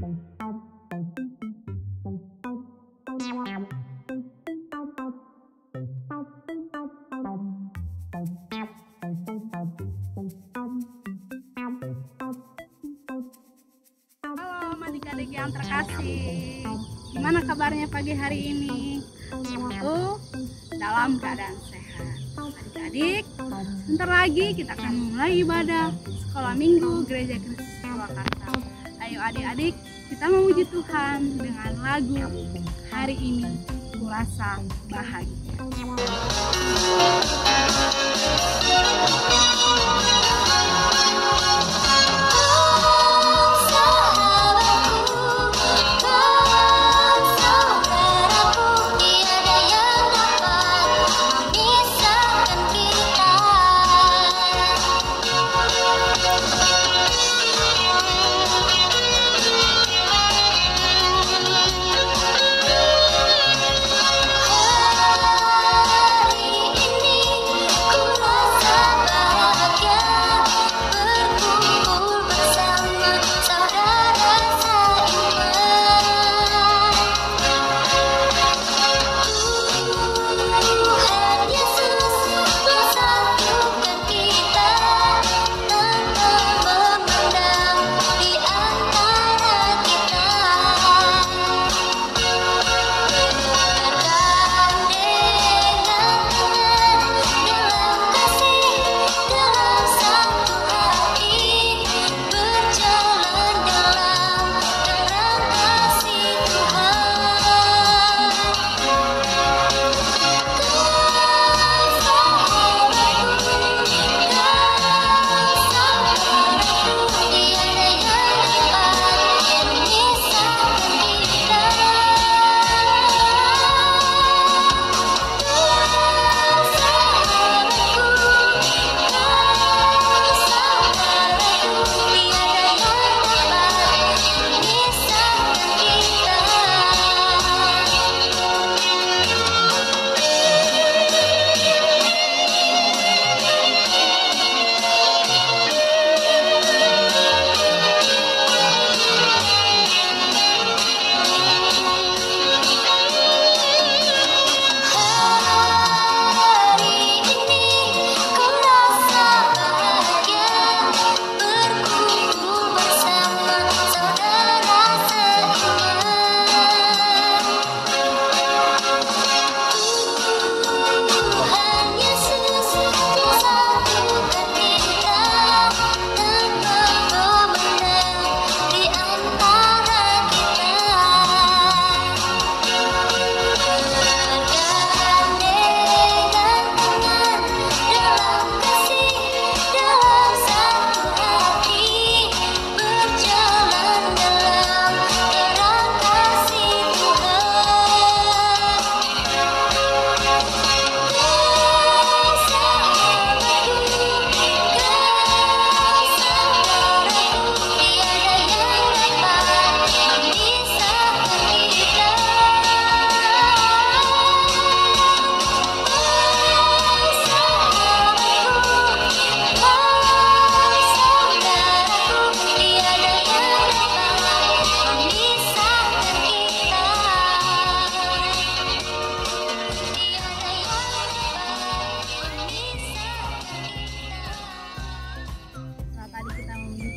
Halo adik-adik yang terkasih, gimana kabarnya pagi hari ini? Tentu dalam keadaan sehat. Adik-adik, sebentar lagi kita akan mulai ibadah sekolah minggu Gereja Kristus Purwakarta. Ayo adik-adik, kita memuji Tuhan dengan lagu Hari Ini Kurasa Bahagia.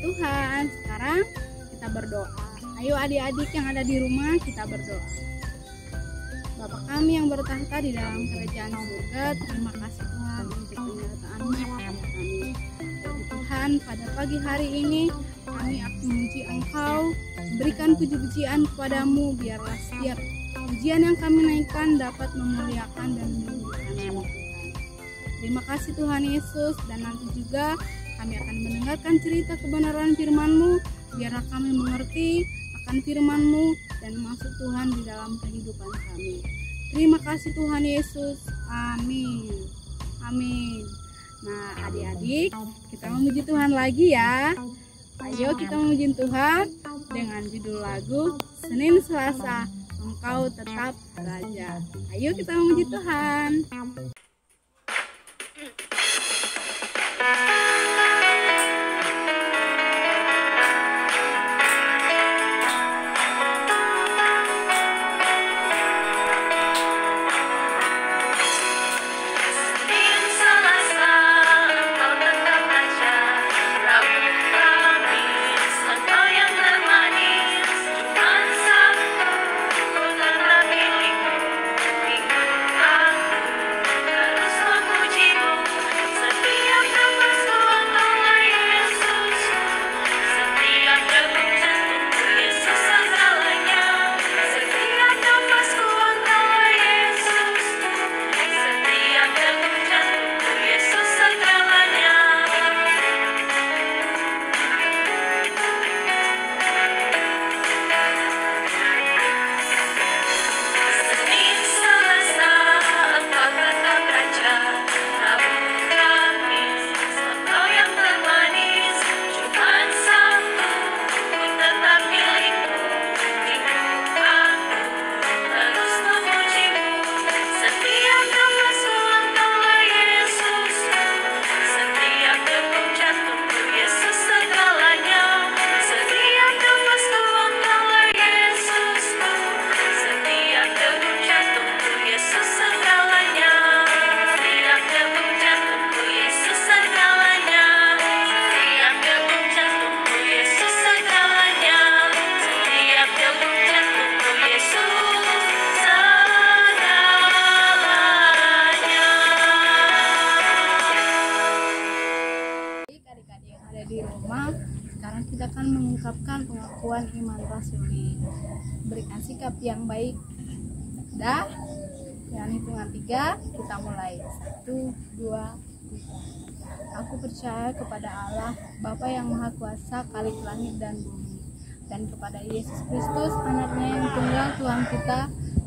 Tuhan, sekarang kita berdoa. Ayo adik-adik yang ada di rumah, kita berdoa. Bapa kami yang bertahta di dalam kerajaan surga, terima kasih Tuhan untuk penyertaan-Mu kepada kami. Bagi Tuhan, pada pagi hari ini kami akan memuji Engkau, berikan puji-pujian kepadamu, biarlah setiap pujian yang kami naikkan dapat memuliakan dan menyembuhkan nama Tuhan. Terima kasih Tuhan Yesus, dan nanti juga kami akan mendengarkan cerita kebenaran firman-Mu, biarlah kami mengerti akan firman-Mu dan masuk Tuhan di dalam kehidupan kami. Terima kasih Tuhan Yesus. Amin. Amin. Nah adik-adik, kita memuji Tuhan lagi ya. Ayo kita memuji Tuhan dengan judul lagu Senin Selasa, Engkau Tetap Raja. Ayo kita memuji Tuhan. pengakuan iman rasuli. Berikan sikap yang baik. Dah, dengan hitungan 3 kita mulai. 1, 2, 3. Aku percaya kepada Allah, Bapa yang Maha Kuasa, Khalik langit dan bumi, dan kepada Yesus Kristus, anaknya yang tunggal, Tuhan kita,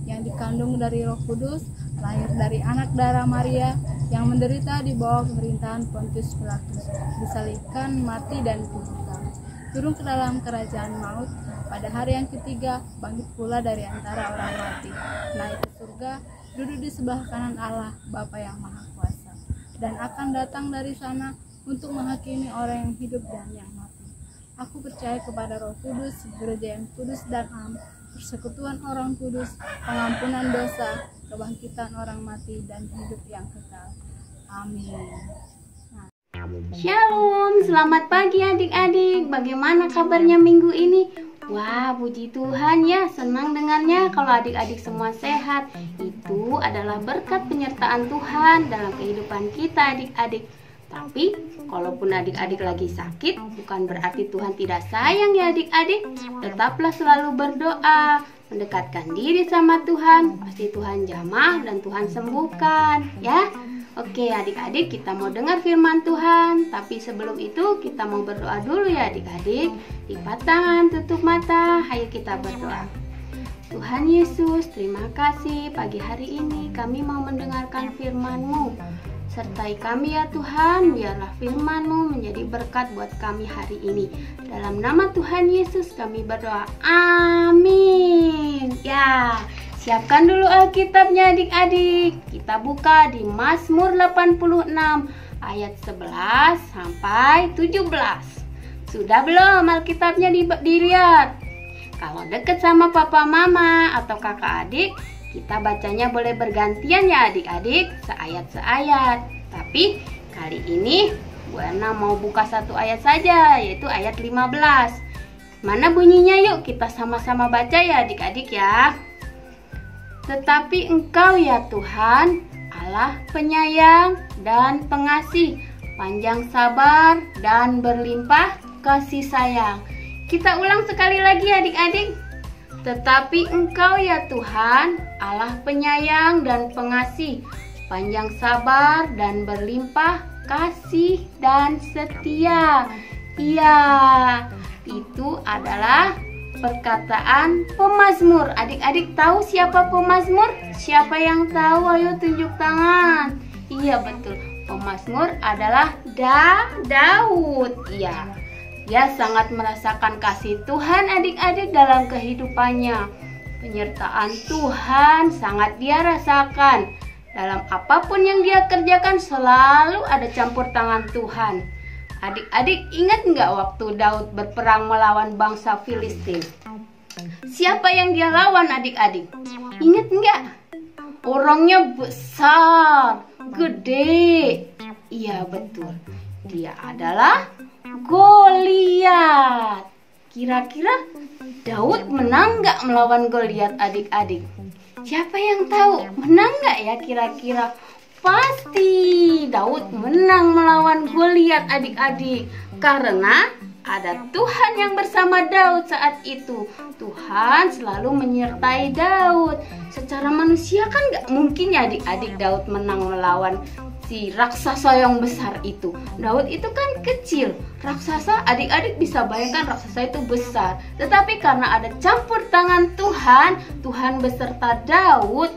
yang dikandung dari Roh Kudus, lahir dari anak darah Maria, yang menderita di bawah pemerintahan Pontius Pilatus, disalibkan, mati dan dikuburkan, turun ke dalam kerajaan maut, pada hari yang ketiga bangkit pula dari antara orang mati, naik ke surga, duduk di sebelah kanan Allah, Bapa yang Maha Kuasa, dan akan datang dari sana untuk menghakimi orang yang hidup dan yang mati. Aku percaya kepada Roh Kudus, gereja yang kudus dan am, persekutuan orang kudus, pengampunan dosa, kebangkitan orang mati, dan hidup yang kekal. Amin. Shalom, selamat pagi adik-adik. Bagaimana kabarnya minggu ini? Wah, puji Tuhan ya, senang dengarnya kalau adik-adik semua sehat. Itu adalah berkat penyertaan Tuhan dalam kehidupan kita adik-adik. Tapi, kalaupun adik-adik lagi sakit, bukan berarti Tuhan tidak sayang ya adik-adik. Tetaplah selalu berdoa, mendekatkan diri sama Tuhan. Pasti Tuhan jamah dan Tuhan sembuhkan ya. Oke adik-adik, kita mau dengar firman Tuhan. Tapi sebelum itu kita mau berdoa dulu ya adik-adik. Lipat tangan, tutup mata, ayo kita berdoa. Tuhan Yesus, terima kasih pagi hari ini kami mau mendengarkan firman-Mu. Sertai kami ya Tuhan, biarlah firman-Mu menjadi berkat buat kami hari ini. Dalam nama Tuhan Yesus kami berdoa, amin. Ya, siapkan dulu Alkitabnya adik-adik. Kita buka di Mazmur 86 ayat 11 sampai 17. Sudah belum Alkitabnya dilihat? Kalau deket sama papa mama atau kakak adik, kita bacanya boleh bergantian ya adik-adik, seayat-seayat. Tapi kali ini Bu Erna mau buka satu ayat saja, yaitu ayat 15. Mana bunyinya yuk kita sama-sama baca ya adik-adik ya. Tetapi Engkau ya Tuhan, Allah penyayang dan pengasih, panjang sabar dan berlimpah kasih sayang. Kita ulang sekali lagi adik-adik. Tetapi Engkau ya Tuhan, Allah penyayang dan pengasih, panjang sabar dan berlimpah kasih dan setia. Iya, itu adalah perkataan pemazmur. Adik-adik tahu siapa pemazmur? Siapa yang tahu? Ayo tunjuk tangan. Iya betul, pemazmur adalah Daud. Iya, dia sangat merasakan kasih Tuhan adik-adik dalam kehidupannya. Penyertaan Tuhan sangat dia rasakan. Dalam apapun yang dia kerjakan selalu ada campur tangan Tuhan. Adik-adik ingat nggak waktu Daud berperang melawan bangsa Filistin? Siapa yang dia lawan adik-adik? Ingat nggak? Orangnya besar, gede. Iya betul, dia adalah Goliat. Kira-kira Daud menang nggak melawan Goliat adik-adik? Siapa yang tahu? Menang nggak ya kira-kira? Pasti Daud menang melawan Goliat adik-adik. Karena ada Tuhan yang bersama Daud saat itu. Tuhan selalu menyertai Daud. Secara manusia kan nggak mungkin ya adik-adik Daud menang melawan si raksasa yang besar itu. Daud itu kan kecil. Raksasa adik-adik bisa bayangkan raksasa itu besar. Tetapi karena ada campur tangan Tuhan, Tuhan beserta Daud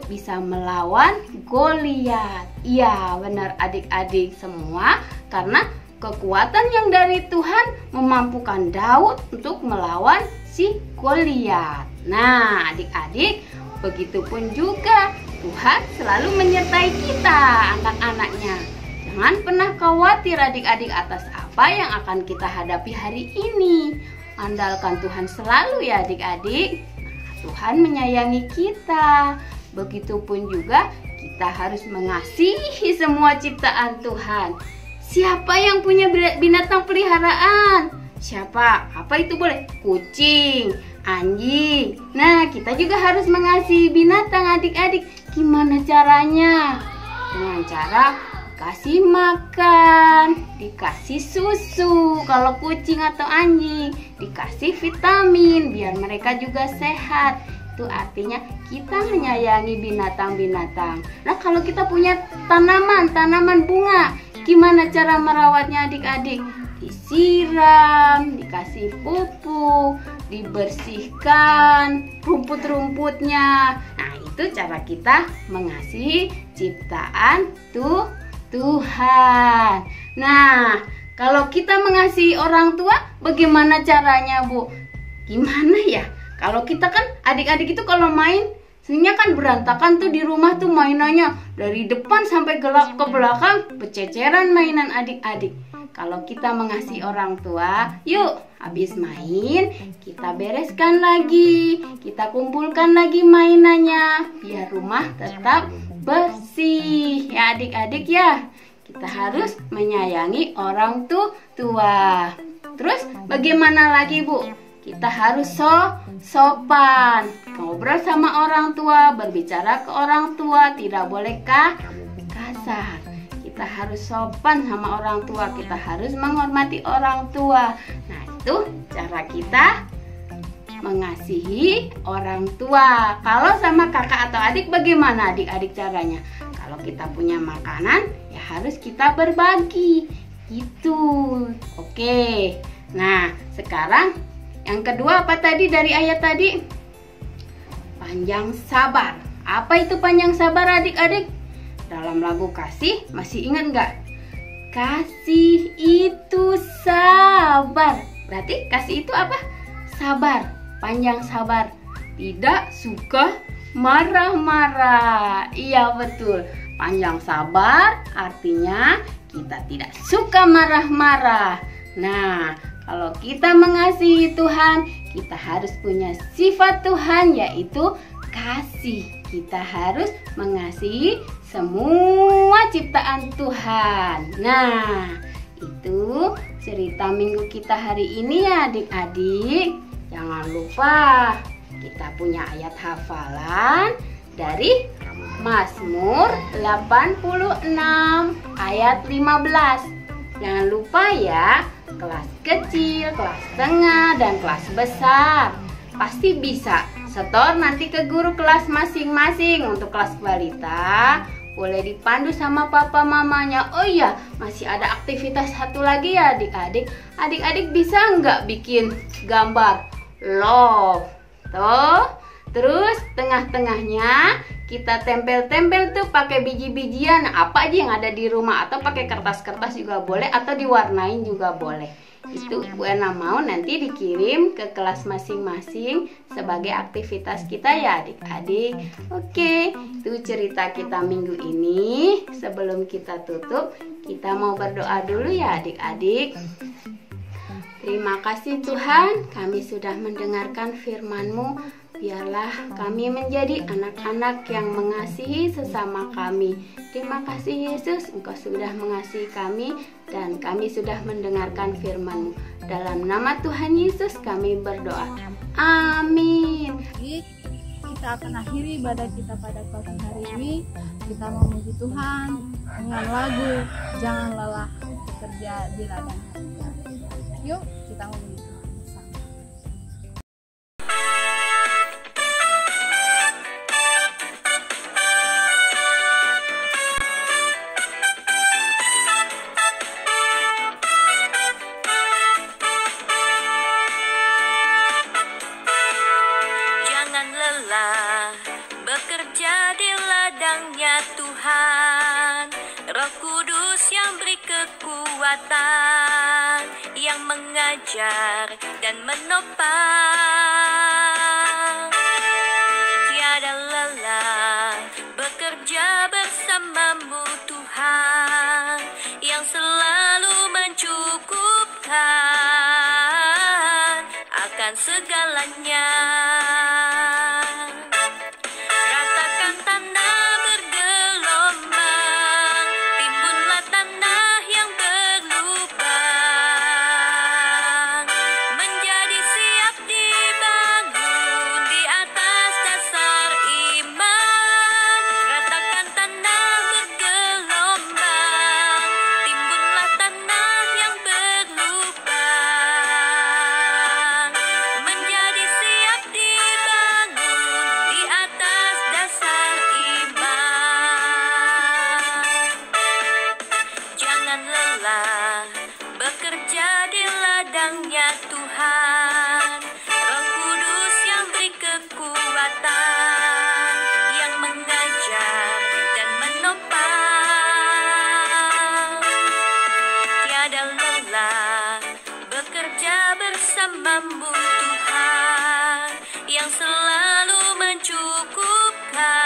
bisa melawan Goliat. Iya benar adik-adik semua, karena kekuatan yang dari Tuhan memampukan Daud untuk melawan si Goliat. Nah adik-adik, begitupun juga Tuhan selalu menyertai kita anak-anaknya. Jangan pernah khawatir adik-adik atas apa yang akan kita hadapi hari ini. Andalkan Tuhan selalu ya adik-adik. Tuhan menyayangi kita. Begitupun juga kita harus mengasihi semua ciptaan Tuhan. Siapa yang punya binatang peliharaan? Siapa? Apa itu boleh? Kucing, anjing. Nah, kita juga harus mengasihi binatang adik-adik. Gimana caranya? Dengan cara dikasih makan, dikasih susu. Kalau kucing atau anjing dikasih vitamin biar mereka juga sehat. Itu artinya kita menyayangi binatang-binatang. Nah, kalau kita punya tanaman bunga, gimana cara merawatnya adik-adik? Disiram, dikasih pupuk, dibersihkan rumput-rumputnya. Nah, itu cara kita mengasihi ciptaan Tuhan. Nah, kalau kita mengasihi orang tua, bagaimana caranya, Bu? Gimana ya? Kalau kita kan adik-adik itu kalau main sebenarnya kan berantakan tuh di rumah tuh mainannya dari depan sampai ke belakang, bececeran mainan adik-adik. Kalau kita mengasihi orang tua, yuk habis main kita bereskan lagi, kita kumpulkan lagi mainannya biar rumah tetap bersih. Ya adik-adik ya, kita harus menyayangi orang tua. Terus bagaimana lagi, Bu? Kita harus sopan, ngobrol sama orang tua, berbicara ke orang tua, tidak boleh kasar. Kita harus sopan sama orang tua, kita harus menghormati orang tua. Nah, itu cara kita mengasihi orang tua. Kalau sama kakak atau adik bagaimana adik-adik caranya? Kalau kita punya makanan, ya harus kita berbagi. Gitu. Oke. Nah, sekarang yang kedua apa tadi dari ayat tadi? Panjang sabar. Apa itu panjang sabar adik-adik? Dalam lagu Kasih masih ingat nggak? Kasih itu sabar. Berarti kasih itu apa? Sabar. Panjang sabar. Tidak suka marah-marah. Iya betul. Panjang sabar artinya kita tidak suka marah-marah. Nah, kalau kita mengasihi Tuhan, kita harus punya sifat Tuhan yaitu kasih. Kita harus mengasihi semua ciptaan Tuhan. Nah, itu cerita minggu kita hari ini ya adik-adik. Jangan lupa kita punya ayat hafalan dari Mazmur 86 ayat 15. Jangan lupa ya, kelas kecil, kelas tengah, dan kelas besar pasti bisa setor nanti ke guru kelas masing-masing. Untuk kelas balita boleh dipandu sama papa mamanya. Oh iya, masih ada aktivitas satu lagi ya adik-adik. Adik-adik bisa nggak bikin gambar love? Tuh, terus tengah-tengahnya kita tempel-tempel tuh pakai biji-bijian, apa aja yang ada di rumah, atau pakai kertas-kertas juga boleh, atau diwarnain juga boleh. Itu Bu Ena mau nanti dikirim ke kelas masing-masing sebagai aktivitas kita ya adik-adik. Oke, itu cerita kita minggu ini. Sebelum kita tutup, kita mau berdoa dulu ya adik-adik. Terima kasih Tuhan, kami sudah mendengarkan firman-Mu. Biarlah kami menjadi anak-anak yang mengasihi sesama kami. Terima kasih Yesus, Engkau sudah mengasihi kami dan kami sudah mendengarkan firman-Mu. Dalam nama Tuhan Yesus kami berdoa. Amin. Kita akan akhiri ibadah kita pada pagi hari ini. Kita memuji Tuhan dengan lagu Jangan Lelah Bekerja di Ladang Hati. Yuk kita memuji Tuhan bersama. Jangan lelah bekerja di ladangnya Tuhan. Roh Kudus yang beri kekuatan, yang mengajar dan menopang. Tiada lelah bekerja bersamamu Tuhan, yang selalu mencukupkan akan segalanya. Ratakan tanah bergelombang, timbunlah tanah yang berlubang, menjadi siap dibangun di atas dasar iman. Ratakan tanah bergelombang, yang selalu mencukupkan.